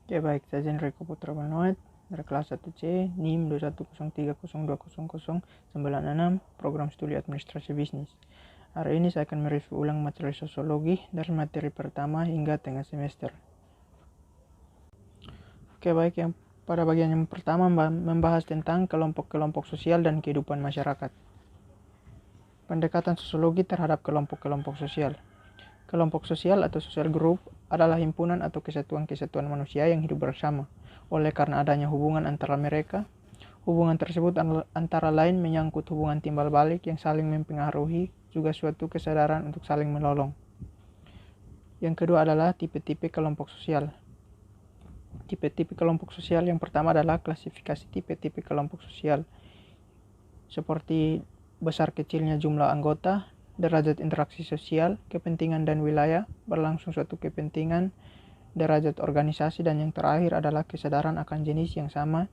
Oke, baik, saya Enrico Putra Banoet dari kelas 1C, NIM 210300096, Program Studi Administrasi Bisnis. Hari ini saya akan mereview ulang materi sosiologi dari materi pertama hingga tengah semester. Oke, baik, yang pada bagian yang pertama membahas tentang kelompok-kelompok sosial dan kehidupan masyarakat. Pendekatan sosiologi terhadap kelompok-kelompok sosial. Kelompok sosial atau social group adalah himpunan atau kesatuan-kesatuan manusia yang hidup bersama. Oleh karena adanya hubungan antara mereka, hubungan tersebut antara lain menyangkut hubungan timbal balik yang saling mempengaruhi, juga suatu kesadaran untuk saling menolong. Yang kedua adalah tipe-tipe kelompok sosial. Tipe-tipe kelompok sosial yang pertama adalah klasifikasi tipe-tipe kelompok sosial, seperti besar kecilnya jumlah anggota, derajat interaksi sosial, kepentingan dan wilayah, berlangsung suatu kepentingan, derajat organisasi, dan yang terakhir adalah kesadaran akan jenis yang sama,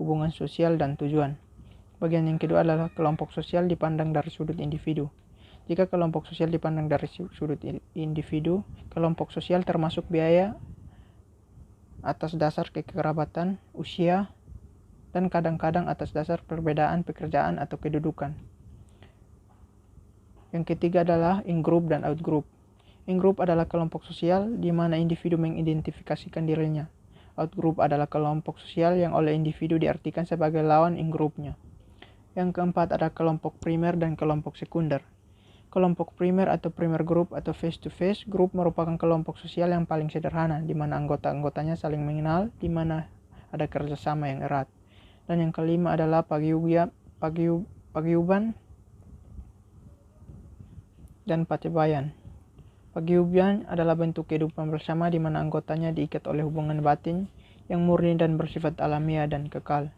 hubungan sosial, dan tujuan. Bagian yang kedua adalah kelompok sosial dipandang dari sudut individu. Jika kelompok sosial dipandang dari sudut individu, kelompok sosial termasuk biaya atas dasar kekerabatan, usia, dan kadang-kadang atas dasar perbedaan pekerjaan atau kedudukan. Yang ketiga adalah in-group dan out-group. In-group adalah kelompok sosial di mana individu mengidentifikasikan dirinya. Out-group adalah kelompok sosial yang oleh individu diartikan sebagai lawan in-groupnya. Yang keempat adalah kelompok primer dan kelompok sekunder. Kelompok primer atau primer group atau face-to-face group merupakan kelompok sosial yang paling sederhana, di mana anggota-anggotanya saling mengenal, di mana ada kerjasama yang erat. Dan yang kelima adalah paguyuban dan patebayan. Paguyuban adalah bentuk kehidupan bersama di mana anggotanya diikat oleh hubungan batin yang murni dan bersifat alamiah dan kekal.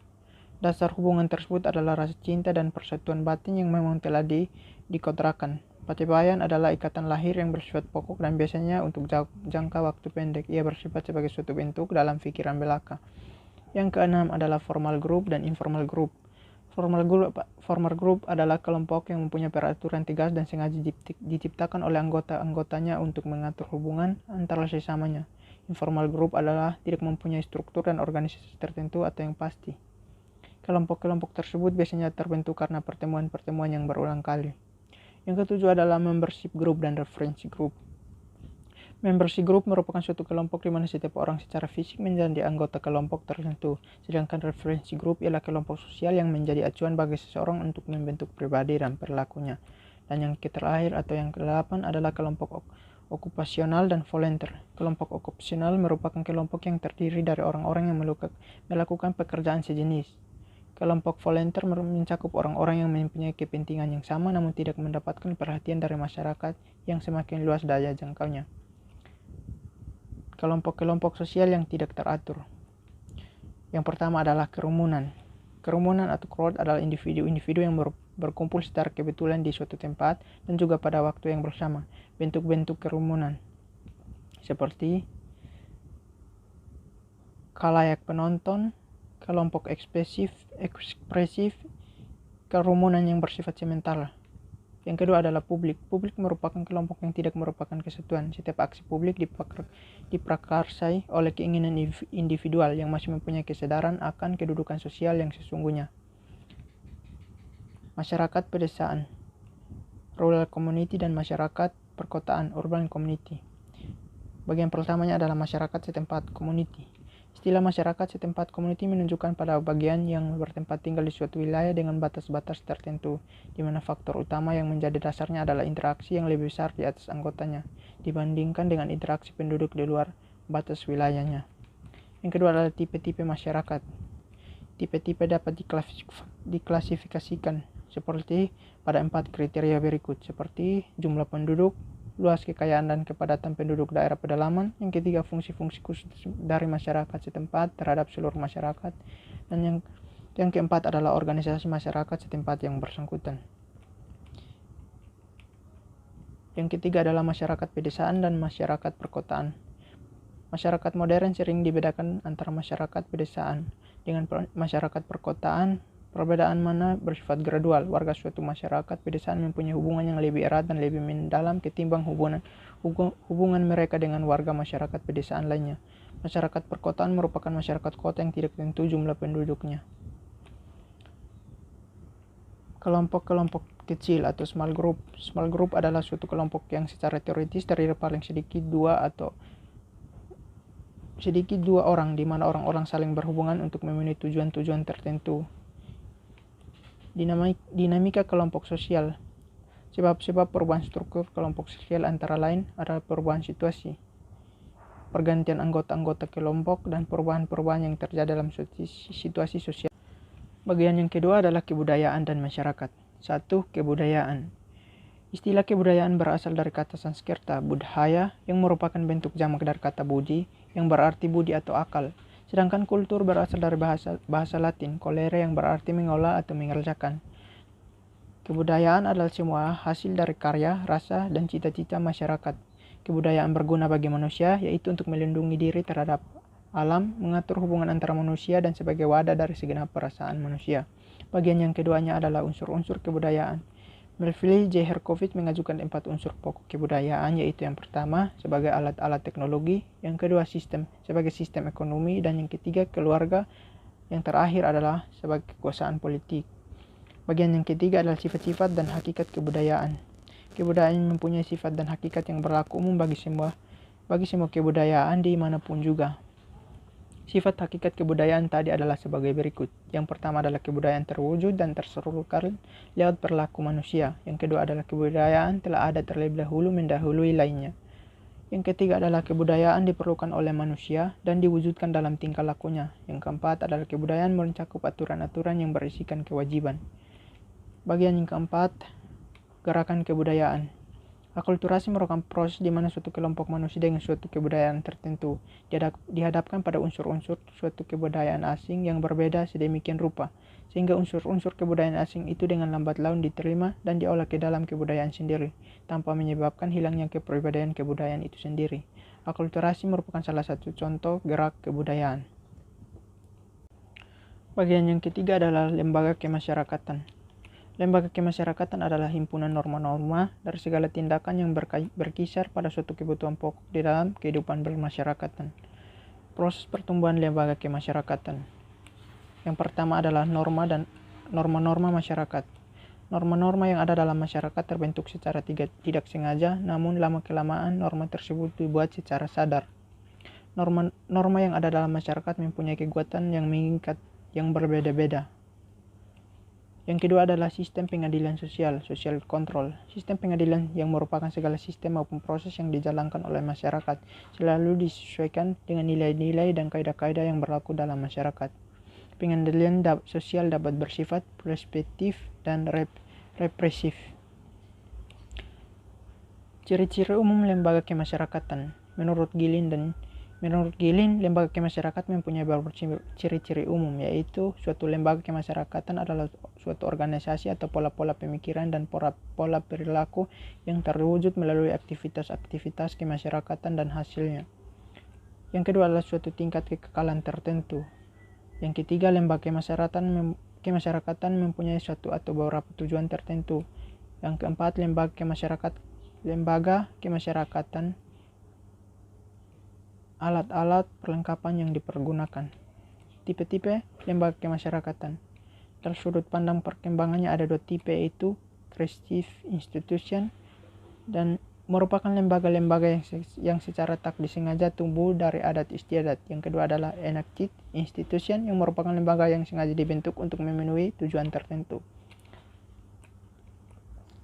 Dasar hubungan tersebut adalah rasa cinta dan persatuan batin yang memang telah dikontrakkan. Patebayan adalah ikatan lahir yang bersifat pokok dan biasanya untuk jangka waktu pendek. Ia bersifat sebagai suatu bentuk dalam pikiran belaka. Yang keenam adalah formal group dan informal group. Formal group adalah kelompok yang mempunyai peraturan tegas dan sengaja diciptakan oleh anggota-anggotanya untuk mengatur hubungan antara sesamanya. Informal group adalah tidak mempunyai struktur dan organisasi tertentu atau yang pasti. Kelompok-kelompok tersebut biasanya terbentuk karena pertemuan-pertemuan yang berulang kali. Yang ketujuh adalah membership group dan reference group. Membership group merupakan suatu kelompok di mana setiap orang secara fisik menjadi anggota kelompok tertentu, sedangkan referensi group ialah kelompok sosial yang menjadi acuan bagi seseorang untuk membentuk pribadi dan perilakunya. Dan yang terakhir atau yang ke-8 adalah kelompok okupasional dan volunteer. Kelompok okupasional merupakan kelompok yang terdiri dari orang-orang yang melakukan pekerjaan sejenis. Kelompok volunteer mencakup orang-orang yang mempunyai kepentingan yang sama namun tidak mendapatkan perhatian dari masyarakat yang semakin luas daya jangkaunya. Kelompok-kelompok sosial yang tidak teratur. Yang pertama adalah kerumunan. Kerumunan atau crowd adalah individu-individu yang berkumpul secara kebetulan di suatu tempat dan juga pada waktu yang bersama. Bentuk-bentuk kerumunan seperti khalayak penonton, kelompok ekspresif, kerumunan yang bersifat sementara. Yang kedua adalah publik. Publik merupakan kelompok yang tidak merupakan kesatuan. Setiap aksi publik diprakarsai oleh keinginan individual yang masih mempunyai kesadaran akan kedudukan sosial yang sesungguhnya. Masyarakat pedesaan, rural community, dan masyarakat perkotaan, urban community. Bagian pertamanya adalah masyarakat setempat, community. Istilah masyarakat setempat community menunjukkan pada bagian yang bertempat tinggal di suatu wilayah dengan batas-batas tertentu, di mana faktor utama yang menjadi dasarnya adalah interaksi yang lebih besar di atas anggotanya, dibandingkan dengan interaksi penduduk di luar batas wilayahnya. Yang kedua adalah tipe-tipe masyarakat. Tipe-tipe dapat diklasifikasikan seperti pada 4 kriteria berikut, seperti jumlah penduduk, luas kekayaan dan kepadatan penduduk daerah pedalaman. Yang ketiga, fungsi-fungsi khusus dari masyarakat setempat terhadap seluruh masyarakat. Dan yang keempat adalah organisasi masyarakat setempat yang bersangkutan. Yang ketiga adalah masyarakat pedesaan dan masyarakat perkotaan. Masyarakat modern sering dibedakan antara masyarakat pedesaan dengan masyarakat perkotaan. Perbedaan mana bersifat gradual. Warga suatu masyarakat pedesaan mempunyai hubungan yang lebih erat dan lebih mendalam ketimbang hubungan mereka dengan warga masyarakat pedesaan lainnya. Masyarakat perkotaan merupakan masyarakat kota yang tidak tentu jumlah penduduknya. Kelompok-kelompok kecil atau small group. Small group adalah suatu kelompok yang secara teoritis terdiri paling sedikit dua orang, di mana orang-orang saling berhubungan untuk memenuhi tujuan-tujuan tertentu. Dinamika kelompok sosial. Sebab-sebab perubahan struktur kelompok sosial antara lain adalah perubahan situasi, pergantian anggota-anggota kelompok, dan perubahan-perubahan yang terjadi dalam situasi sosial. Bagian yang kedua adalah kebudayaan dan masyarakat. 1. Kebudayaan. Istilah kebudayaan berasal dari kata Sanskerta budhaya yang merupakan bentuk jamak dari kata budi yang berarti budi atau akal. Sedangkan kultur berasal dari bahasa Latin colere yang berarti mengolah atau mengerjakan. Kebudayaan adalah semua hasil dari karya, rasa, dan cita-cita masyarakat. Kebudayaan berguna bagi manusia, yaitu untuk melindungi diri terhadap alam, mengatur hubungan antara manusia, dan sebagai wadah dari segenap perasaan manusia. Bagian yang keduanya adalah unsur-unsur kebudayaan. Melville J. Herkovitz mengajukan 4 unsur pokok kebudayaan, yaitu yang pertama sebagai alat-alat teknologi, yang kedua sistem sebagai sistem ekonomi, dan yang ketiga keluarga, yang terakhir adalah sebagai kekuasaan politik. Bagian yang ketiga adalah sifat-sifat dan hakikat kebudayaan. Kebudayaan mempunyai sifat dan hakikat yang berlaku umum bagi semua kebudayaan di manapun juga. Sifat hakikat kebudayaan tadi adalah sebagai berikut. Yang pertama adalah kebudayaan terwujud dan tersalurkan lewat perilaku manusia. Yang kedua adalah kebudayaan telah ada terlebih dahulu mendahului lainnya. Yang ketiga adalah kebudayaan diperlukan oleh manusia dan diwujudkan dalam tingkah lakunya. Yang keempat adalah kebudayaan mencakup aturan-aturan yang berisikan kewajiban. Bagian yang keempat, gerakan kebudayaan. Akulturasi merupakan proses di mana suatu kelompok manusia dengan suatu kebudayaan tertentu dihadapkan pada unsur-unsur suatu kebudayaan asing yang berbeda sedemikian rupa, sehingga unsur-unsur kebudayaan asing itu dengan lambat laun diterima dan diolah ke dalam kebudayaan sendiri, tanpa menyebabkan hilangnya kepribadian kebudayaan itu sendiri. Akulturasi merupakan salah satu contoh gerak kebudayaan. Bagian yang ketiga adalah lembaga kemasyarakatan. Lembaga kemasyarakatan adalah himpunan norma-norma dari segala tindakan yang berkisar pada suatu kebutuhan pokok di dalam kehidupan bermasyarakatan. Proses pertumbuhan lembaga kemasyarakatan. Yang pertama adalah norma-norma masyarakat. Norma-norma yang ada dalam masyarakat terbentuk secara tidak sengaja, namun lama-kelamaan norma tersebut dibuat secara sadar. Norma yang ada dalam masyarakat mempunyai kekuatan yang mengikat yang berbeda-beda. Yang kedua adalah sistem pengadilan sosial, social control. Sistem pengadilan yang merupakan segala sistem maupun proses yang dijalankan oleh masyarakat selalu disesuaikan dengan nilai-nilai dan kaidah-kaidah yang berlaku dalam masyarakat. Pengadilan sosial dapat bersifat prospektif dan represif. Ciri-ciri umum lembaga kemasyarakatan. Menurut Gilin, lembaga kemasyarakatan mempunyai beberapa ciri-ciri umum, yaitu suatu lembaga kemasyarakatan adalah suatu organisasi atau pola-pola pemikiran dan pola perilaku yang terwujud melalui aktivitas-aktivitas kemasyarakatan dan hasilnya. Yang kedua adalah suatu tingkat kekekalan tertentu. Yang ketiga, lembaga kemasyarakatan mempunyai suatu atau beberapa tujuan tertentu. Yang keempat, lembaga kemasyarakatan alat-alat perlengkapan yang dipergunakan. Tipe-tipe lembaga kemasyarakatan. Dari sudut pandang perkembangannya ada 2 tipe, yaitu creative institution dan merupakan lembaga-lembaga yang secara tak disengaja tumbuh dari adat istiadat. Yang kedua adalah enacted institution yang merupakan lembaga yang sengaja dibentuk untuk memenuhi tujuan tertentu.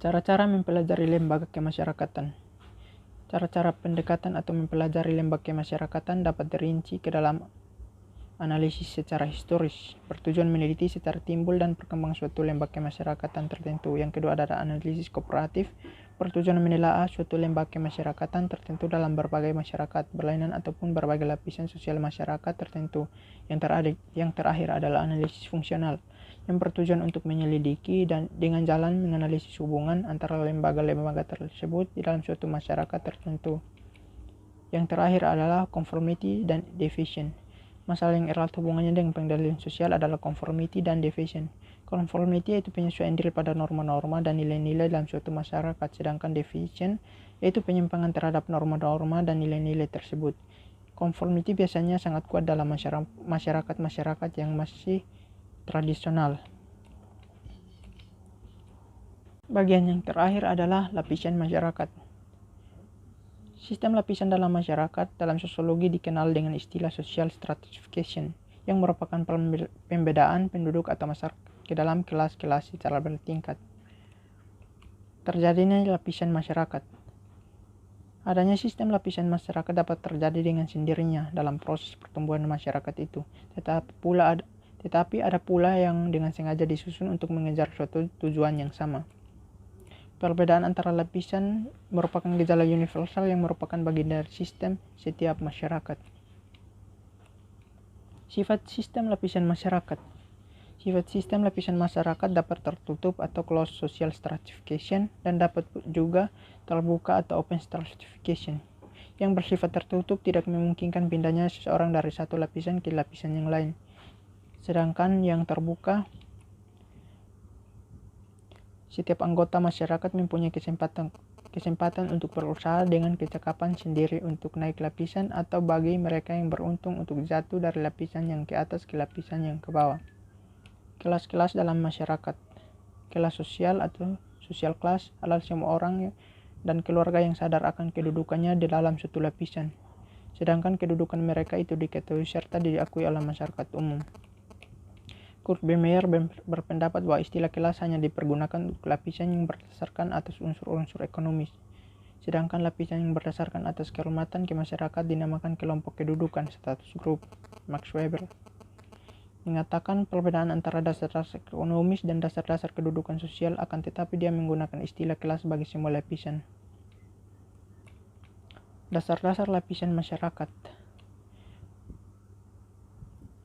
Cara-cara mempelajari lembaga kemasyarakatan. Cara-cara pendekatan atau mempelajari lembaga kemasyarakatan dapat dirinci ke dalam analisis secara historis, bertujuan meneliti secara timbul dan perkembangan suatu lembaga kemasyarakatan tertentu. Yang kedua adalah analisis kooperatif, bertujuan menelaah suatu lembaga kemasyarakatan tertentu dalam berbagai masyarakat berlainan ataupun berbagai lapisan sosial masyarakat tertentu. Yang terakhir adalah analisis fungsional, yang bertujuan untuk menyelidiki dan dengan jalan menganalisis hubungan antara lembaga-lembaga tersebut di dalam suatu masyarakat tertentu. Yang terakhir adalah conformity dan deviation. Masalah yang erat hubungannya dengan pengendalian sosial adalah conformity dan deviation. Conformity yaitu penyesuaian diri pada norma-norma dan nilai-nilai dalam suatu masyarakat, sedangkan deviation yaitu penyimpangan terhadap norma-norma dan nilai-nilai tersebut. Conformity biasanya sangat kuat dalam masyarakat yang masih tradisional. Bagian yang terakhir adalah lapisan masyarakat. Sistem lapisan dalam masyarakat dalam sosiologi dikenal dengan istilah social stratification, yang merupakan pembedaan penduduk atau masyarakat ke dalam kelas-kelas secara bertingkat. Terjadinya lapisan masyarakat. Adanya sistem lapisan masyarakat dapat terjadi dengan sendirinya dalam proses pertumbuhan masyarakat itu, tetapi ada pula yang dengan sengaja disusun untuk mengejar suatu tujuan yang sama. Perbedaan antara lapisan merupakan gejala universal yang merupakan bagian dari sistem setiap masyarakat. Sifat sistem lapisan masyarakat. Sifat sistem lapisan masyarakat dapat tertutup atau closed social stratification dan dapat juga terbuka atau open stratification. Yang bersifat tertutup tidak memungkinkan pindahnya seseorang dari satu lapisan ke lapisan yang lain. Sedangkan yang terbuka, setiap anggota masyarakat mempunyai kesempatan untuk berusaha dengan kecakapan sendiri untuk naik lapisan, atau bagi mereka yang beruntung untuk jatuh dari lapisan yang ke atas ke lapisan yang ke bawah. Kelas-kelas dalam masyarakat. Kelas sosial atau social class adalah semua orang dan keluarga yang sadar akan kedudukannya di dalam suatu lapisan, sedangkan kedudukan mereka itu diketahui serta diakui oleh masyarakat umum. Kurt Beimer berpendapat bahwa istilah kelas hanya dipergunakan untuk lapisan yang berdasarkan atas unsur-unsur ekonomis, sedangkan lapisan yang berdasarkan atas kehormatan ke masyarakat dinamakan kelompok kedudukan status group. Max Weber mengatakan perbedaan antara dasar-dasar ekonomis dan dasar-dasar kedudukan sosial, akan tetapi dia menggunakan istilah kelas bagi semua lapisan. Dasar-dasar lapisan masyarakat.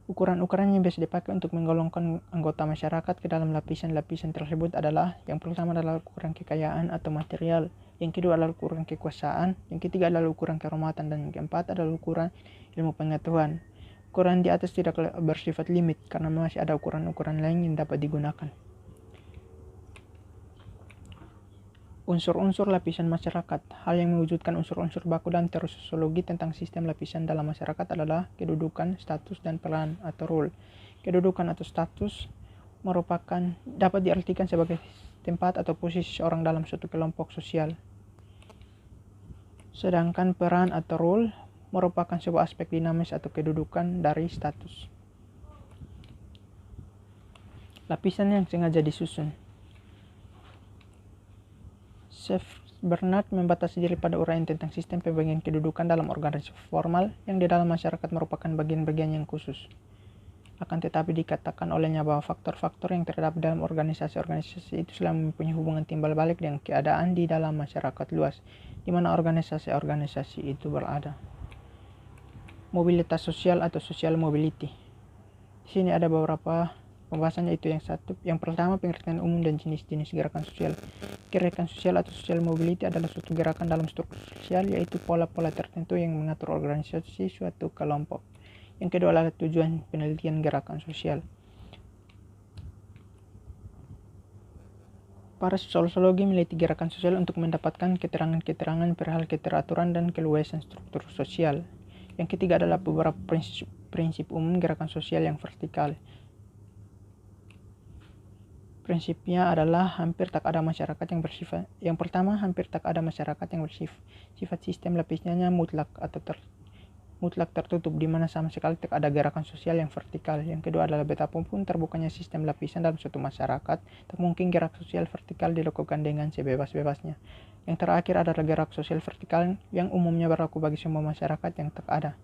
Ukuran-ukuran yang biasa dipakai untuk menggolongkan anggota masyarakat ke dalam lapisan-lapisan tersebut adalah: yang pertama adalah ukuran kekayaan atau material, yang kedua adalah ukuran kekuasaan, yang ketiga adalah ukuran kehormatan, dan yang keempat adalah ukuran ilmu pengetahuan. Ukuran di atas tidak bersifat limit karena masih ada ukuran-ukuran lain yang dapat digunakan. Unsur-unsur lapisan masyarakat. Hal yang mewujudkan unsur-unsur baku dalam teori sosiologi tentang sistem lapisan dalam masyarakat adalah kedudukan, status, dan peran atau role. Kedudukan atau status dapat diartikan sebagai tempat atau posisi seorang dalam suatu kelompok sosial. Sedangkan peran atau role merupakan sebuah aspek dinamis atau kedudukan dari status. Lapisan yang sengaja disusun. Chef Bernard membatasi diri pada uraian tentang sistem pembagian kedudukan dalam organisasi formal yang di dalam masyarakat merupakan bagian-bagian yang khusus. Akan tetapi dikatakan olehnya bahwa faktor-faktor yang terdapat dalam organisasi-organisasi itu selalu mempunyai hubungan timbal balik dengan keadaan di dalam masyarakat luas, di mana organisasi-organisasi itu berada. Mobilitas sosial atau social mobility. Di sini ada beberapa pembahasannya, itu yang pertama, pengertian umum dan jenis-jenis gerakan sosial. Gerakan sosial atau social mobility adalah suatu gerakan dalam struktur sosial, yaitu pola-pola tertentu yang mengatur organisasi suatu kelompok. Yang kedua adalah tujuan penelitian gerakan sosial. Para sosiologi meneliti gerakan sosial untuk mendapatkan keterangan-keterangan perihal keteraturan dan keluasan struktur sosial. Yang ketiga adalah beberapa prinsip umum gerakan sosial yang vertikal. Prinsipnya adalah hampir tak ada masyarakat yang bersifat. Yang pertama, hampir tak ada masyarakat yang bersifat sistem lapisnya mutlak atau mutlak tertutup, di mana sama sekali tak ada gerakan sosial yang vertikal. Yang kedua adalah betapapun terbukanya sistem lapisan dalam suatu masyarakat, tak mungkin gerak sosial vertikal dilakukan dengan sebebas-bebasnya. Yang terakhir adalah gerak sosial vertikal yang umumnya berlaku bagi semua masyarakat yang tak ada.